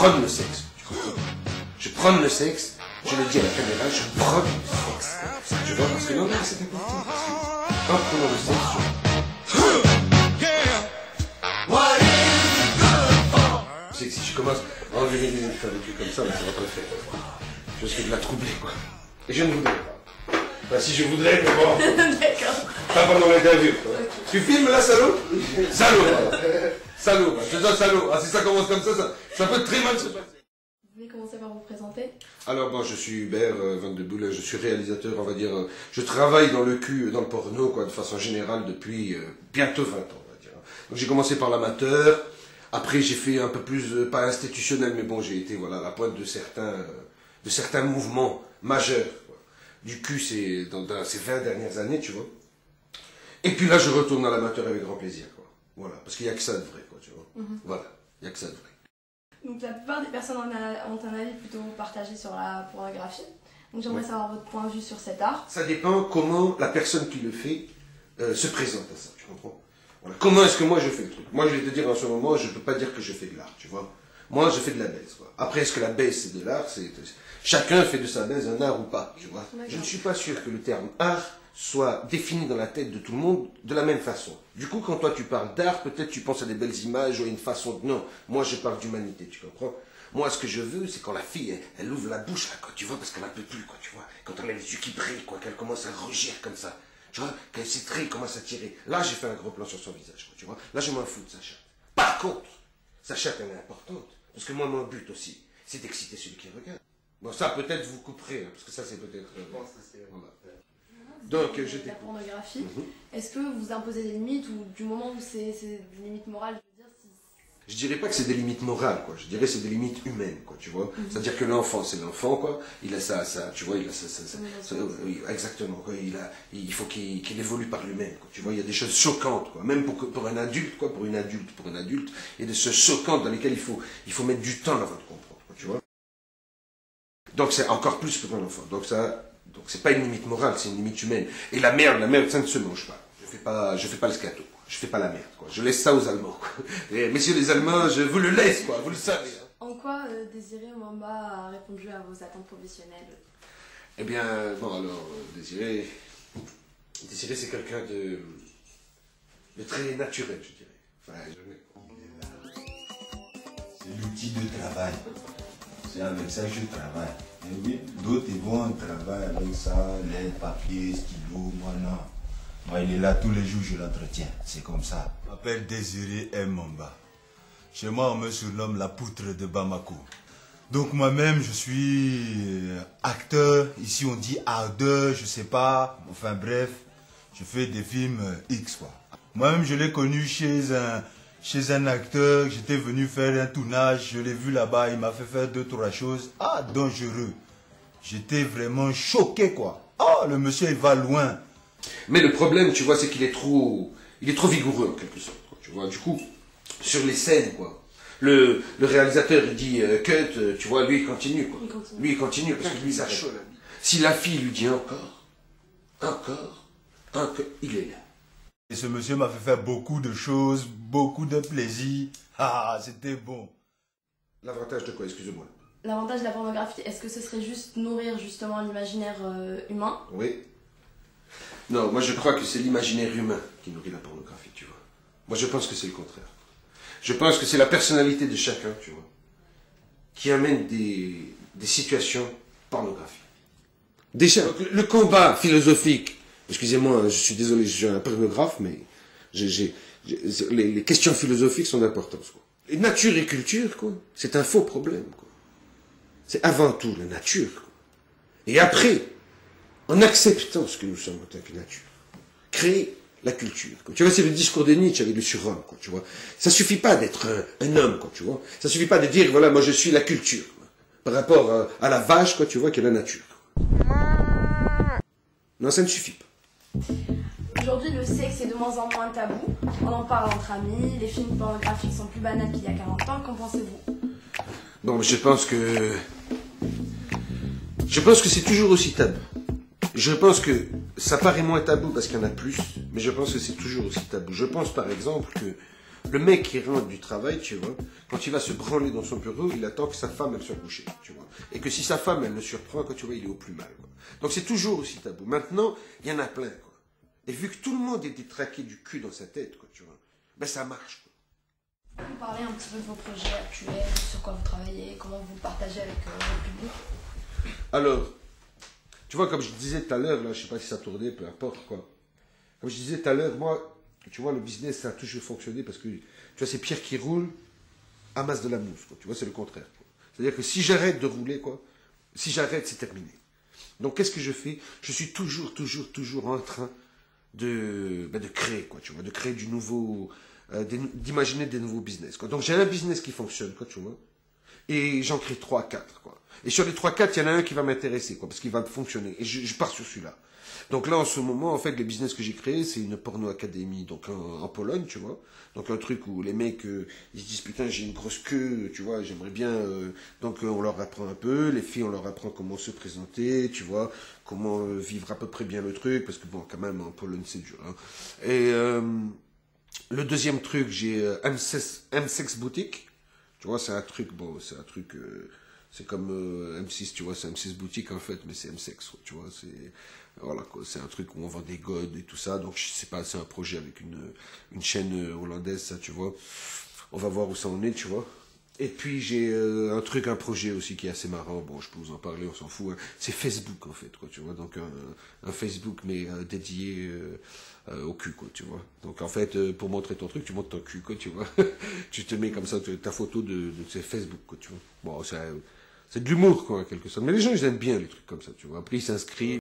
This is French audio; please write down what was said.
prône le sexe. Tu comprends? Je prône le sexe, je le dis à la caméra, je prône le sexe. Tu vois, parce que non, c'est important. Parce que en prenant le sexe, je sais que si je commence à enlever les faire des trucs comme ça, ça va pas le faire. Je risque de la troubler, quoi. Et je ne voudrais pas. Enfin, si je voudrais, mais bon. D'accord. Pas pendant l'interview, quoi. Tu filmes là, salaud? Salaud, voilà. Salaud, bah. Je te dis salaud. Ah, si ça commence comme ça peut très mal se passer. Vous voulez commencer par vous présenter? Alors bon, je suis Hubert Van de Boule, je suis réalisateur, on va dire, je travaille dans le cul, dans le porno, quoi, de façon générale depuis bientôt 20 ans, on va dire. Donc j'ai commencé par l'amateur, après j'ai fait un peu plus, pas institutionnel, mais bon, j'ai été, voilà, à la pointe de certains mouvements majeurs, quoi. Du cul, c'est dans ces 20 dernières années, tu vois. Et puis là, je retourne à l'amateur avec grand plaisir, quoi. Voilà, parce qu'il n'y a que ça de vrai, quoi, tu vois. Voilà, il n'y a que ça de vrai. Donc la plupart des personnes ont un avis plutôt partagé sur la pornographie. Donc j'aimerais savoir votre point de vue sur cet art. Ça dépend comment la personne qui le fait se présente à ça, tu comprends? Voilà. Comment est-ce que moi je fais le truc? Moi je vais te dire en ce moment, je ne peux pas dire que je fais de l'art, tu vois. Moi je fais de la baise, quoi. Après, est-ce que la baise c'est de l'art? Chacun fait de sa baise un art ou pas, tu vois. Je ne suis pas sûr que le terme art soit défini dans la tête de tout le monde de la même façon. Du coup, quand toi tu parles d'art, peut-être tu penses à des belles images ou à une façon de... Non, moi je parle d'humanité, tu comprends? Moi, ce que je veux, c'est quand la fille, elle ouvre la bouche, là, quoi, tu vois, parce qu'elle n'en peut plus, quoi, tu vois. Quand elle a les yeux qui brillent, quoi, qu'elle commence à rougir comme ça. Tu vois, qu'elle ses traits commencent à tirer. Là, j'ai fait un gros plan sur son visage, quoi, tu vois. Là, je m'en fous de sa chatte. Par contre, sa chatte, elle est importante. Parce que moi, mon but aussi, c'est d'exciter celui qui regarde. Bon, ça, peut-être, vous couperez, hein, parce que ça, c'est peut-être... Je pense que c'est... Voilà. Donc, je La t'écoute. pornographie, est-ce que vous imposez des limites ou du moment où c'est des limites morales, je veux dire, si... Je dirais pas que c'est des limites morales, quoi. Je dirais que c'est des limites humaines, quoi, tu vois. C'est-à-dire que l'enfant, c'est l'enfant, quoi. Il a ça, tu vois, il a ça, oui, exactement, quoi. Il faut qu'il évolue par lui-même, quoi. Tu vois, il y a des choses choquantes, quoi. Même pour un adulte, quoi, pour un adulte, il y a des choses choquantes dans lesquelles il faut mettre du temps avant de comprendre, quoi, tu vois. Donc c'est encore plus pour un enfant. Donc c'est pas une limite morale, c'est une limite humaine. Et la merde, ça ne se mange pas. Je fais pas le scato. Je fais pas la merde, quoi. Je laisse ça aux Allemands, quoi. Et, messieurs les Allemands, je vous le laisse, quoi. Vous le savez. Hein. En quoi Désiré Mwamba a répondu à vos attentes professionnelles? Eh bien, bon, alors, Désiré, c'est quelqu'un de très naturel, je dirais. Enfin, C'est l'outil de travail. C'est avec ça que je travaille. Et oui, d'autres ils vont travailler avec ça, les papiers, stylo, moi non. Moi, il est là tous les jours, je l'entretiens. C'est comme ça. Je m'appelle Désiré Mwamba. Chez moi, on me surnomme la poutre de Bamako. Donc moi-même, je suis acteur. Ici, on dit ardeur, je sais pas. Enfin bref, je fais des films X, quoi. Moi-même, je l'ai connu chez un acteur. J'étais venu faire un tournage. Je l'ai vu là-bas. Il m'a fait faire 2-3 choses. Ah, dangereux. J'étais vraiment choqué, quoi. Oh, le monsieur, il va loin. Mais le problème, tu vois, c'est qu'il est trop vigoureux, en quelque sorte, quoi, tu vois. Du coup, sur les scènes, quoi. Le réalisateur, il dit cut, tu vois, lui, il continue, quoi. Lui, il continue, parce que lui, ça chaud, là. Si la fille lui dit encore, il est là. Et ce monsieur m'a fait faire beaucoup de choses, beaucoup de plaisir. Ah, c'était bon. L'avantage de quoi, excusez-moi? L'avantage de la pornographie, est-ce que ce serait juste nourrir justement l'imaginaire humain? Oui. Non, moi je crois que c'est l'imaginaire humain qui nourrit la pornographie, tu vois. Moi je pense que c'est le contraire. Je pense que c'est la personnalité de chacun, tu vois, qui amène des situations pornographiques. Déjà, le combat philosophique, excusez-moi, je suis désolé, je suis un pornographe, mais les questions philosophiques sont d'importance, quoi. Et nature et culture, quoi, c'est un faux problème, quoi. C'est avant tout la nature, quoi. Et après, en acceptant ce que nous sommes en tant que nature, créer la culture, quoi. Tu vois, c'est le discours de Nietzsche avec le surhomme, quoi, tu vois. Ça suffit pas d'être un homme, quoi, tu vois. Ça suffit pas de dire, voilà, moi je suis la culture, quoi, par rapport à la vache, quoi, tu vois, qui est la nature, quoi. Non, ça ne suffit pas. Aujourd'hui, le sexe est de moins en moins tabou. On en parle entre amis, les films pornographiques sont plus banals qu'il y a 40 ans. Qu'en pensez-vous? Bon, je pense que c'est toujours aussi tabou. Je pense que ça paraît moins tabou parce qu'il y en a plus, mais je pense que c'est toujours aussi tabou. Je pense par exemple que Le mec qui rentre du travail, tu vois, quand il va se branler dans son bureau, il attend que sa femme, elle soit couchée, tu vois. Et que si sa femme, elle le surprend, quand tu vois, il est au plus mal, quoi. Donc c'est toujours aussi tabou. Maintenant, il y en a plein, quoi. Et vu que tout le monde est détraqué du cul dans sa tête, quoi, tu vois, ben ça marche, quoi. Vous parlez un petit peu de vos projets actuels, sur quoi vous travaillez, comment vous partagez avec le public. Alors, tu vois, comme je disais tout à l'heure, là, je sais pas si ça tournait, peu importe, quoi. Comme je disais tout à l'heure, moi, tu vois, le business, ça a toujours fonctionné parce que, tu vois, ces pierres qui roulent amassent de la mousse, quoi. Tu vois, c'est le contraire, quoi. C'est-à-dire que si j'arrête de rouler, quoi, si j'arrête, c'est terminé. Donc, qu'est-ce que je fais? Je suis toujours en train de créer, quoi, tu vois, de créer du nouveau, d'imaginer des nouveaux business, quoi. Donc, j'ai un business qui fonctionne, quoi, tu vois, et j'en crée 3, 4, quoi. Et sur les 3, 4, il y en a un qui va m'intéresser, quoi, parce qu'il va fonctionner. Et je pars sur celui-là. Donc là, en ce moment, en fait, les business que j'ai créés, c'est une porno académie, donc en Pologne, tu vois. Donc un truc où les mecs, ils se disent, putain, j'ai une grosse queue, tu vois, j'aimerais bien... donc on leur apprend un peu, les filles, on leur apprend comment se présenter, tu vois, comment vivre à peu près bien le truc, parce que bon, quand même, en Pologne, c'est dur. Hein. Et le deuxième truc, j'ai M6 Boutique. Tu vois, c'est un truc, bon, c'est un truc... c'est comme M6, tu vois, c'est M6 Boutique en fait, mais c'est M6, tu vois, c'est... Voilà, quoi, c'est un truc où on vend des godes et tout ça, donc je sais pas, c'est un projet avec une chaîne hollandaise, ça, tu vois. On va voir où ça en est, tu vois. Et puis j'ai un projet aussi qui est assez marrant, bon, je peux vous en parler, on s'en fout, hein. C'est Facebook en fait, quoi, tu vois, donc un Facebook, mais dédié au cul, quoi, tu vois. Donc en fait, pour montrer ton truc, tu montres ton cul, quoi, tu vois. Tu te mets comme ça, ta photo de Facebook, quoi, tu vois. Bon, c'est de l'humour, quoi, en quelque sorte. Mais les gens, ils aiment bien les trucs comme ça, tu vois. Après, ils s'inscrivent.